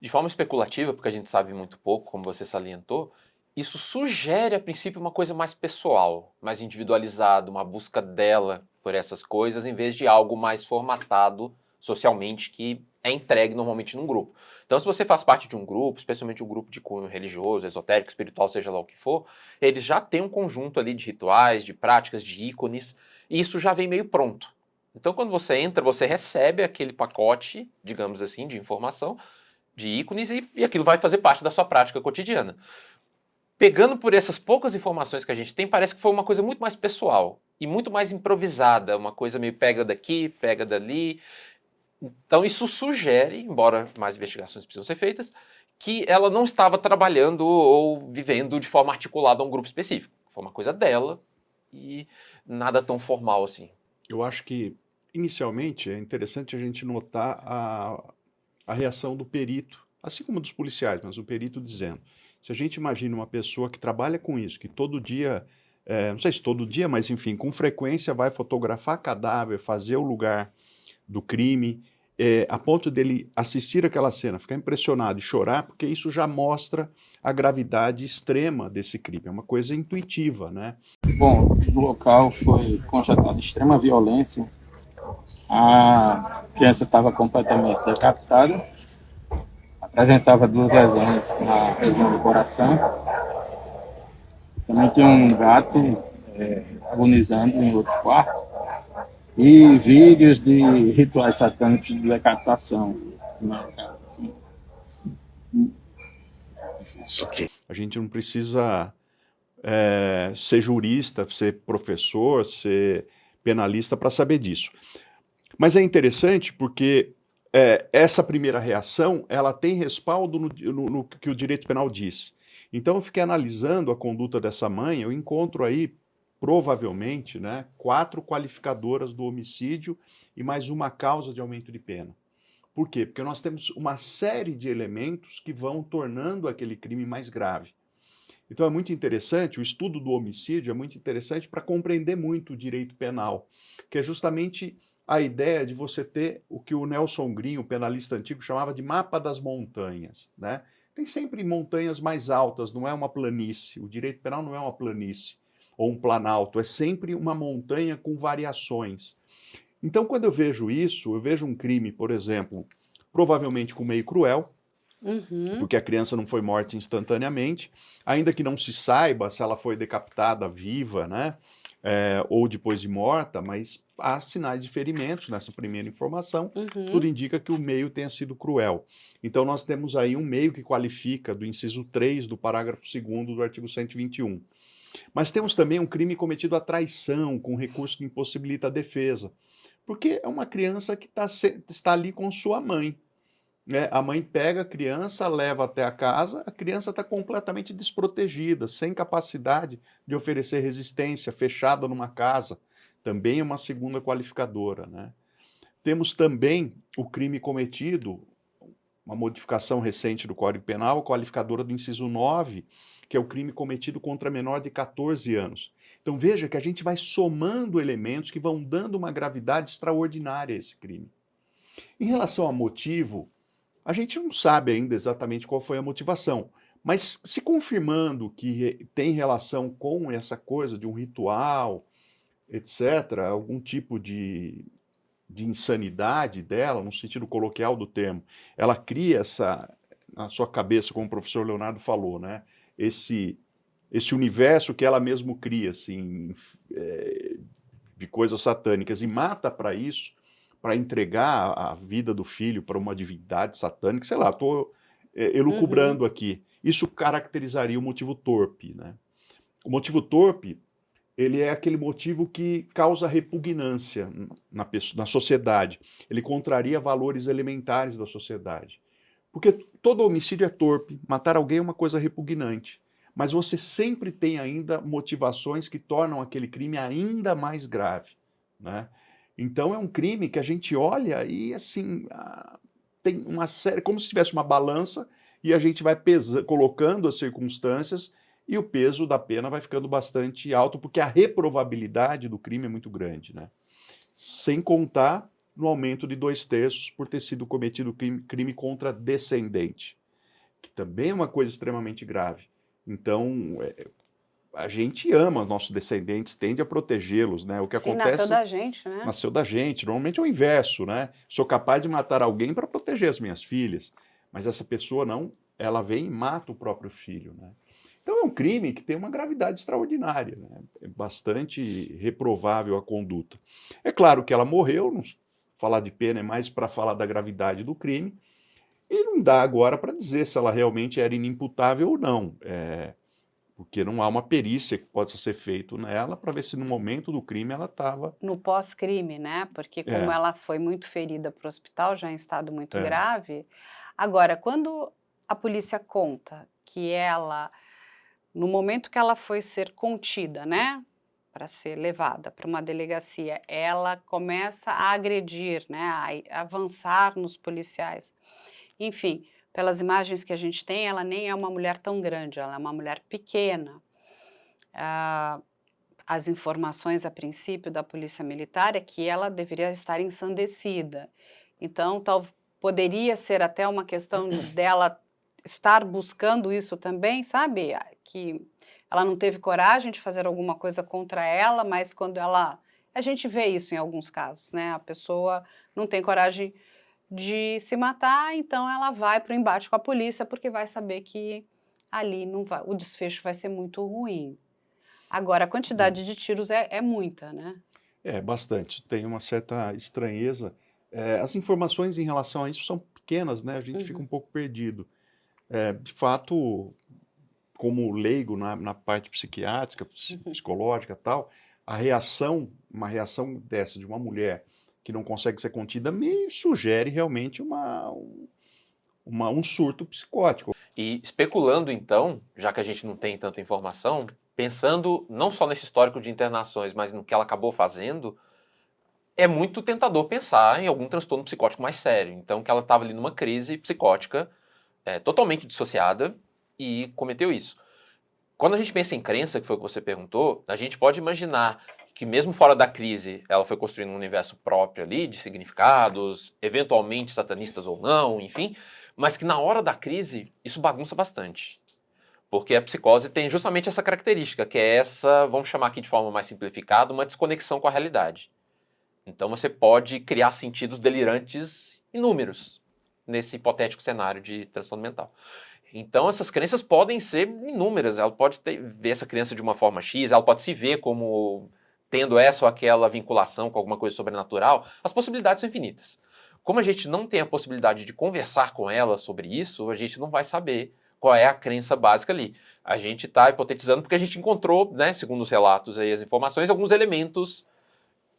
De forma especulativa, porque a gente sabe muito pouco, como você salientou, isso sugere a princípio uma coisa mais pessoal, mais individualizada, uma busca dela por essas coisas, em vez de algo mais formatado socialmente que é entregue normalmente num grupo. Então, se você faz parte de um grupo, especialmente um grupo de cunho religioso, esotérico, espiritual, seja lá o que for, eles já têm um conjunto ali de rituais, de práticas, de ícones, e isso já vem meio pronto. Então, quando você entra, você recebe aquele pacote, digamos assim, de informação, de ícones, e aquilo vai fazer parte da sua prática cotidiana. Pegando por essas poucas informações que a gente tem, parece que foi uma coisa muito mais pessoal e muito mais improvisada, uma coisa meio pega daqui, pega dali. Então isso sugere, embora mais investigações precisam ser feitas, que ela não estava trabalhando ou vivendo de forma articulada a um grupo específico. Foi uma coisa dela e nada tão formal assim. Eu acho que, inicialmente, é interessante a gente notar a reação do perito, assim como dos policiais, mas o perito dizendo. Se a gente imagina uma pessoa que trabalha com isso, que todo dia, não sei se todo dia, mas enfim, com frequência vai fotografar cadáver, fazer o lugar do crime, a ponto dele assistir aquela cena, ficar impressionado e chorar, porque isso já mostra a gravidade extrema desse crime. É uma coisa intuitiva, né? Bom, no local foi constatada extrema violência. A criança estava completamente decapitada, apresentava duas lesões na região do coração. Também tinha um gato agonizando em outro quarto. E vídeos de rituais satânicos de decapitação na casa. Assim. A gente não precisa ser jurista, ser professor, ser penalista para saber disso. Mas é interessante porque essa primeira reação ela tem respaldo no que o direito penal diz. Então eu fiquei analisando a conduta dessa mãe, eu encontro aí provavelmente, né, 4 qualificadoras do homicídio e mais uma causa de aumento de pena. Por quê? Porque nós temos uma série de elementos que vão tornando aquele crime mais grave. Então é muito interessante, o estudo do homicídio é muito interessante para compreender muito o direito penal, que é justamente a ideia de você ter o que o Nelson Green, o penalista antigo, chamava de mapa das montanhas, né? Tem sempre montanhas mais altas, não é uma planície. O direito penal não é uma planície ou um planalto, é sempre uma montanha com variações. Então, quando eu vejo isso, eu vejo um crime, por exemplo, provavelmente com meio cruel, porque a criança não foi morta instantaneamente, ainda que não se saiba se ela foi decapitada viva, né? Ou depois de morta, mas há sinais de ferimentos nessa primeira informação, tudo indica que o meio tenha sido cruel. Então nós temos aí um meio que qualifica do inciso 3 do parágrafo 2º do artigo 121. Mas temos também um crime cometido à traição, com recurso que impossibilita a defesa, porque é uma criança que está ali com sua mãe, né? A mãe pega a criança, leva até a casa, a criança está completamente desprotegida, sem capacidade de oferecer resistência, fechada numa casa. Também é uma segunda qualificadora, né? Temos também o crime cometido, uma modificação recente do Código Penal, qualificadora do inciso 9, que é o crime cometido contra menor de 14 anos. Então veja que a gente vai somando elementos que vão dando uma gravidade extraordinária a esse crime. Em relação a motivo, a gente não sabe ainda exatamente qual foi a motivação, mas se confirmando que tem relação com essa coisa de um ritual, etc., algum tipo de insanidade dela, no sentido coloquial do termo, ela cria essa, na sua cabeça, como o professor Leonardo falou, né, esse universo que ela mesmo cria, assim, de coisas satânicas, e mata para isso, para entregar a vida do filho para uma divindade satânica, sei lá, estou elucubrando aqui. Isso caracterizaria o motivo torpe, né? O motivo torpe, ele é aquele motivo que causa repugnância na sociedade. Ele contraria valores elementares da sociedade. Porque todo homicídio é torpe, matar alguém é uma coisa repugnante. Mas você sempre tem ainda motivações que tornam aquele crime ainda mais grave, né? Então é um crime que a gente olha e assim tem uma série, como se tivesse uma balança e a gente vai colocando as circunstâncias e o peso da pena vai ficando bastante alto porque a reprovabilidade do crime é muito grande, né? Sem contar no aumento de 2/3 por ter sido cometido crime contra descendente, que também é uma coisa extremamente grave. Então, a gente ama os nossos descendentes, tende a protegê-los, né? O que Sim, acontece... nasceu da gente, né? Nasceu da gente. Normalmente é o inverso, né? Sou capaz de matar alguém para proteger as minhas filhas, mas essa pessoa não, ela vem e mata o próprio filho, né? Então é um crime que tem uma gravidade extraordinária, né? É bastante reprovável a conduta. É claro que ela morreu, não falar de pena é mais para falar da gravidade do crime, e não dá agora para dizer se ela realmente era inimputável ou não. Porque não há uma perícia que possa ser feita nela para ver se no momento do crime ela estava... No pós-crime, né? Porque como ela foi muito ferida para o hospital, já em estado muito grave. Agora, quando a polícia conta que ela, no momento que ela foi ser contida, né? Para ser levada para uma delegacia, ela começa a agredir, né? A avançar nos policiais. Enfim, pelas imagens que a gente tem, ela nem é uma mulher tão grande, ela é uma mulher pequena. As informações, a princípio, da polícia militar é que ela deveria estar ensandecida. Então, poderia ser até uma questão dela estar buscando isso também, sabe? Que ela não teve coragem de fazer alguma coisa contra ela, mas quando ela... A gente vê isso em alguns casos, né? A pessoa não tem coragem de se matar, então ela vai para o embate com a polícia porque vai saber que ali não vai, o desfecho vai ser muito ruim. Agora, a quantidade de tiros é muita, né? É, bastante. Tem uma certa estranheza. As informações em relação a isso são pequenas, né? A gente fica um pouco perdido. De fato, como leigo na parte psiquiátrica, psicológica e tal, uma reação dessa de uma mulher que não consegue ser contida me sugere realmente um surto psicótico. E especulando então, já que a gente não tem tanta informação, pensando não só nesse histórico de internações, mas no que ela acabou fazendo, é muito tentador pensar em algum transtorno psicótico mais sério. Então, que ela estava ali numa crise psicótica, totalmente dissociada, e cometeu isso. Quando a gente pensa em crença, que foi o que você perguntou, a gente pode imaginar que mesmo fora da crise, ela foi construindo um universo próprio ali, de significados, eventualmente satanistas ou não, enfim, mas que na hora da crise, isso bagunça bastante. Porque a psicose tem justamente essa característica, que é essa, vamos chamar aqui de forma mais simplificada, uma desconexão com a realidade. Então você pode criar sentidos delirantes inúmeros nesse hipotético cenário de transtorno mental. Então essas crenças podem ser inúmeras, ela pode ver essa crença de uma forma X, ela pode se ver como tendo essa ou aquela vinculação com alguma coisa sobrenatural, as possibilidades são infinitas. Como a gente não tem a possibilidade de conversar com ela sobre isso, a gente não vai saber qual é a crença básica ali. A gente está hipotetizando porque a gente encontrou, né, segundo os relatos e as informações, alguns elementos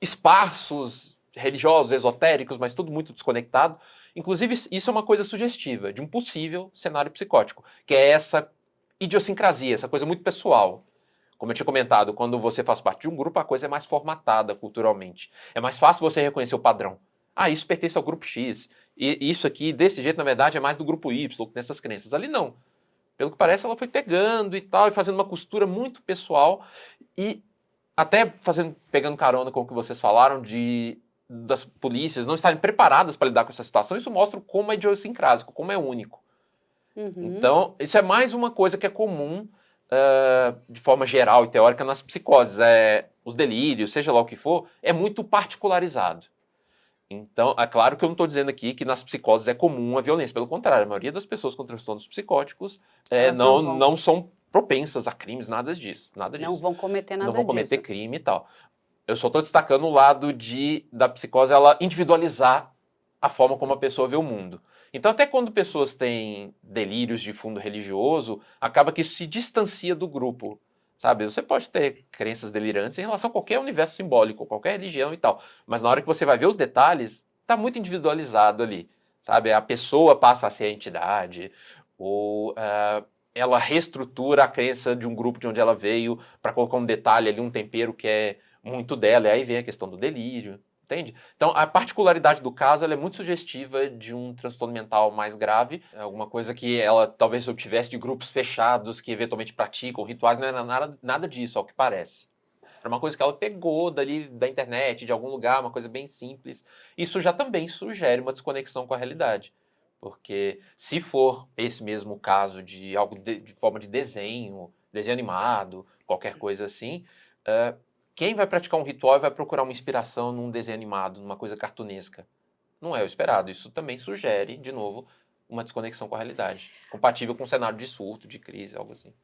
esparsos, religiosos, esotéricos, mas tudo muito desconectado. Inclusive, isso é uma coisa sugestiva de um possível cenário psicótico, que é essa idiosincrasia, essa coisa muito pessoal. Como eu tinha comentado, quando você faz parte de um grupo, a coisa é mais formatada culturalmente. É mais fácil você reconhecer o padrão. Ah, isso pertence ao grupo X. E isso aqui, desse jeito, na verdade, é mais do grupo Y, que tem essas crenças. Ali não. Pelo que parece, ela foi pegando e tal, e fazendo uma costura muito pessoal. E até pegando carona com o que vocês falaram das polícias não estarem preparadas para lidar com essa situação, isso mostra como é idiosincrásico, como é único. Então, isso é mais uma coisa que é comum, de forma geral e teórica, nas psicoses. Os delírios, seja lá o que for, é muito particularizado. Então, é claro que eu não estou dizendo aqui que nas psicoses é comum a violência. Pelo contrário, a maioria das pessoas com transtornos psicóticos não são propensas a crimes, nada disso. Não vão cometer nada disso. Não vão cometer crime e tal. Eu só estou destacando o lado da psicose, ela individualizar a forma como a pessoa vê o mundo. Então, até quando pessoas têm delírios de fundo religioso, acaba que isso se distancia do grupo. Sabe, você pode ter crenças delirantes em relação a qualquer universo simbólico, qualquer religião e tal, mas na hora que você vai ver os detalhes, está muito individualizado ali, sabe? A pessoa passa a ser a entidade, ou ela reestrutura a crença de um grupo de onde ela veio para colocar um detalhe ali, um tempero que é muito dela, e aí vem a questão do delírio, entende? Então, a particularidade do caso ela é muito sugestiva de um transtorno mental mais grave, alguma coisa que ela talvez obtivesse de grupos fechados que eventualmente praticam rituais, não é nada disso, ao que parece. Era uma coisa que ela pegou dali da internet, de algum lugar, uma coisa bem simples. Isso já também sugere uma desconexão com a realidade. Porque se for esse mesmo caso de algo de forma de desenho, desenho animado, qualquer coisa assim, quem vai praticar um ritual e vai procurar uma inspiração num desenho animado, numa coisa cartunesca? Não é o esperado. Isso também sugere, de novo, uma desconexão com a realidade. Compatível com um cenário de surto, de crise, algo assim.